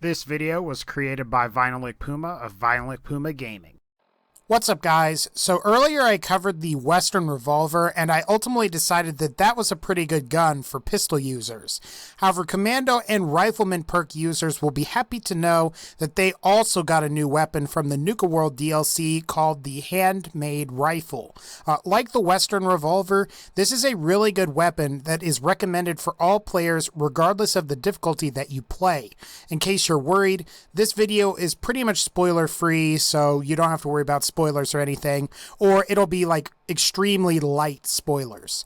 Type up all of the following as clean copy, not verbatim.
This video was created by VinylicPuma of VinylicPumaGaming. What's up, guys? So earlier I covered the Western Revolver, and I ultimately decided that that was a pretty good gun for pistol users. However, Commando and Rifleman Perk users will be happy to know that they also got a new weapon from the Nuka World DLC called the Handmade Rifle. Like the Western Revolver, this is a really good weapon that is recommended for all players regardless of the difficulty that you play. In case you're worried, this video is pretty much spoiler free, so you don't have to worry about spoilers or anything, or it'll be like extremely light spoilers.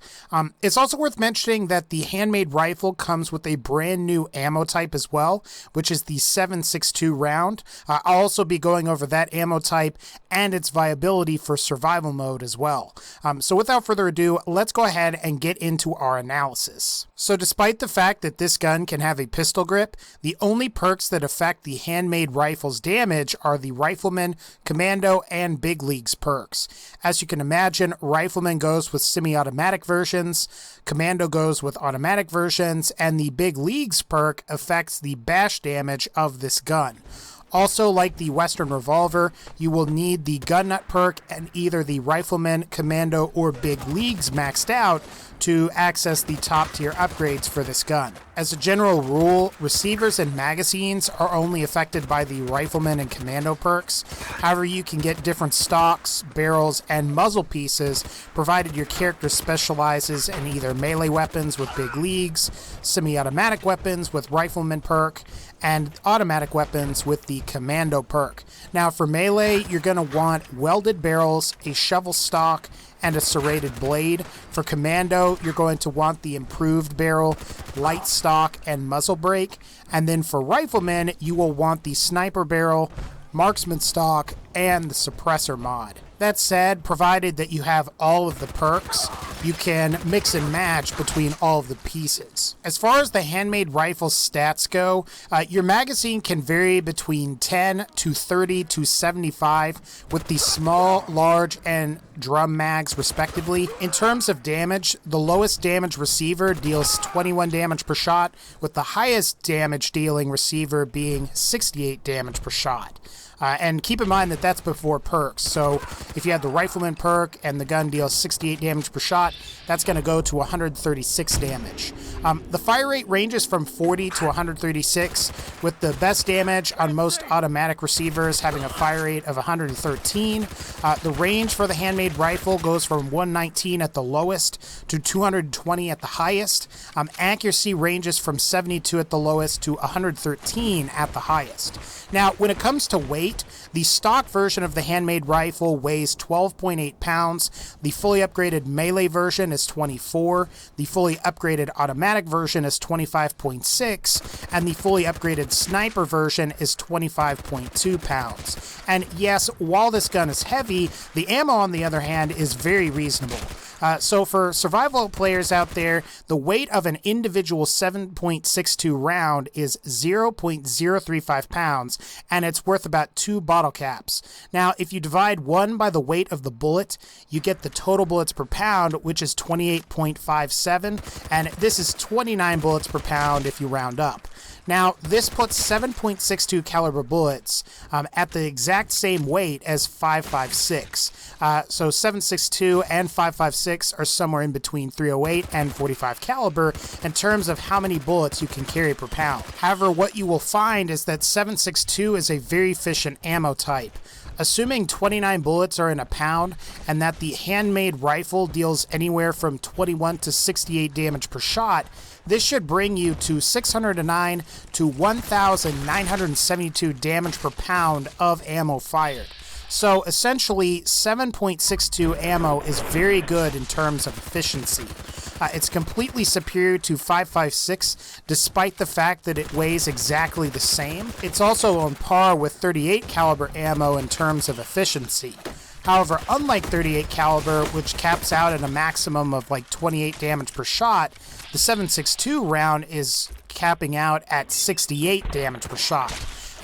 It's also worth mentioning that the Handmade Rifle comes with a brand new ammo type as well, which is the 7.62 round. I'll also be going over that ammo type and its viability for survival mode as well. So without further ado, let's go ahead and get into our analysis. So despite the fact that this gun can have a pistol grip, the only perks that affect the Handmade Rifle's damage are the Rifleman, Commando, and Big Leagues perks. As you can imagine, Rifleman goes with semi-automatic versions, Commando goes with automatic versions, and the Big Leagues perk affects the bash damage of this gun. Also, like the Western Revolver, you will need the Gun Nut perk and either the Rifleman, Commando, or Big Leagues maxed out to access the top tier upgrades for this gun. As a general rule, receivers and magazines are only affected by the Rifleman and Commando perks. However, you can get different stocks, barrels, and muzzle pieces provided your character specializes in either melee weapons with Big Leagues, semi-automatic weapons with Rifleman perk, and automatic weapons with the Commando perk. Now for melee, you're going to want welded barrels, a shovel stock, and a serrated blade. For Commando, you're going to want the improved barrel, light stock, and muzzle brake. And then for Rifleman, you will want the sniper barrel, marksman stock, and the suppressor mod. That said, provided that you have all of the perks, you can mix and match between all of the pieces. As far as the Handmade Rifle stats go, your magazine can vary between 10 to 30 to 75 with the small, large, and drum mags respectively. In terms of damage, the lowest damage receiver deals 21 damage per shot, with the highest damage dealing receiver being 68 damage per shot. And keep in mind that that's before perks, so if you have the Rifleman perk and the gun deals 68 damage per shot, that's going to go to 136 damage. The fire rate ranges from 40 to 136, with the best damage on most automatic receivers having a fire rate of 113. The range for the Handmade Rifle goes from 119 at the lowest to 220 at the highest. Accuracy ranges from 72 at the lowest to 113 at the highest. Now, when it comes to weight, the stock version of the Handmade Rifle weighs 12.8 pounds, the fully upgraded melee version is 24, the fully upgraded automatic version is 25.6, and the fully upgraded sniper version is 25.2 pounds. And yes, while this gun is heavy, the ammo on the other hand is very reasonable. So for survival players out there, the weight of an individual 7.62 round is 0.035 pounds, and it's worth about 2 bottle caps. Now, if you divide one by the weight of the bullet, you get the total bullets per pound, which is 28.57, and this is 29 bullets per pound if you round up. Now, this puts 7.62 caliber bullets at the exact same weight as 5.56. So 7.62 and 5.56 are somewhere in between 308 and 45 caliber in terms of how many bullets you can carry per pound. However, what you will find is that 7.62 is a very efficient ammo type. Assuming 29 bullets are in a pound and that the Handmade Rifle deals anywhere from 21 to 68 damage per shot, this should bring you to 609 to 1,972 damage per pound of ammo fired. So essentially, 7.62 ammo is very good in terms of efficiency. It's completely superior to 5.56 despite the fact that it weighs exactly the same. It's also on par with 38 caliber ammo in terms of efficiency. However, unlike 38 caliber, which caps out at a maximum of like 28 damage per shot, the 7.62 round is capping out at 68 damage per shot.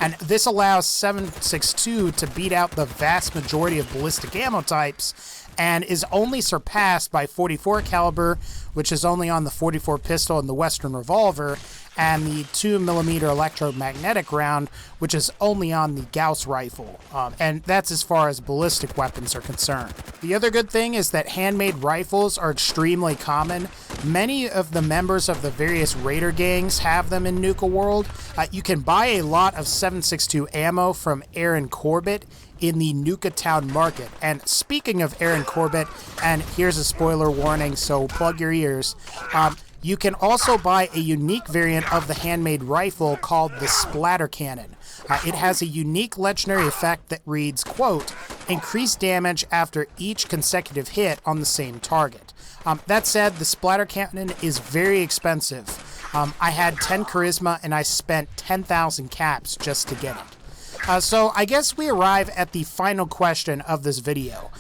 And this allows 7.62 to beat out the vast majority of ballistic ammo types and is only surpassed by 44 caliber, which is only on the 44 pistol and the Western Revolver, and the 2mm electromagnetic round, which is only on the Gauss rifle, and that's as far as ballistic weapons are concerned. The other good thing is that handmade rifles are extremely common. Many of the members of the various raider gangs have them in Nuka World. You can buy a lot of 7.62 ammo from Aaron Corbett in the Nuka Town Market. And speaking of Aaron Corbett, and here's a spoiler warning, so plug your ears, you can also buy a unique variant of the handmade rifle called the Splatter Cannon. It has a unique legendary effect that reads, quote, increased damage after each consecutive hit on the same target. That said, the Splatter Cannon is very expensive. I had 10 charisma and I spent 10,000 caps just to get it. So I guess we arrive at the final question of this video.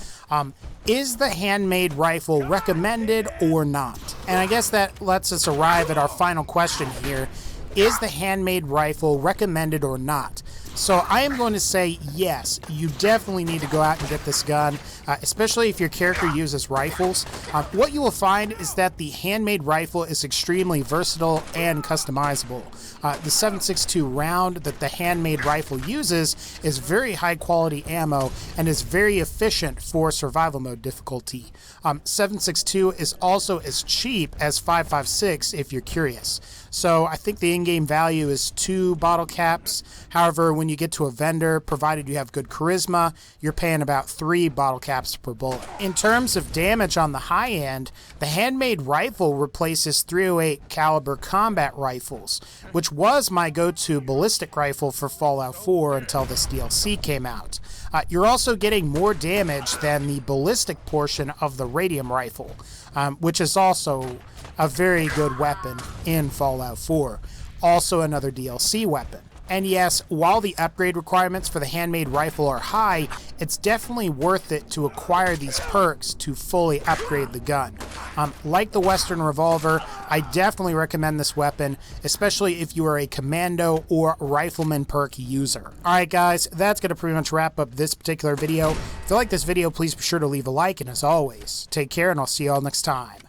Is the handmade rifle recommended or not? And I guess that lets us arrive at our final question here. Is the handmade rifle recommended or not? So I am going to say yes, you definitely need to go out and get this gun, especially if your character uses rifles. What you will find is that the handmade rifle is extremely versatile and customizable. The 7.62 round that the handmade rifle uses is very high quality ammo and is very efficient for survival mode difficulty. 7.62 is also as cheap as 5.56 if you're curious. So I think the in-game value is 2 bottle caps. However, when you get to a vendor, provided you have good charisma, you're paying about 3 bottle caps per bullet. In terms of damage on the high end, the handmade rifle replaces .308 caliber combat rifles, which was my go-to ballistic rifle for Fallout 4 until this DLC came out. You're also getting more damage than the ballistic portion of the radium rifle, which is also a very good weapon in Fallout 4. Also another DLC weapon. And yes, while the upgrade requirements for the handmade rifle are high, it's definitely worth it to acquire these perks to fully upgrade the gun. Like the Western Revolver, I definitely recommend this weapon, especially if you are a Commando or Rifleman Perk user. Alright guys, that's going to pretty much wrap up this particular video. If you like this video, please be sure to leave a like, and as always, take care and I'll see you all next time.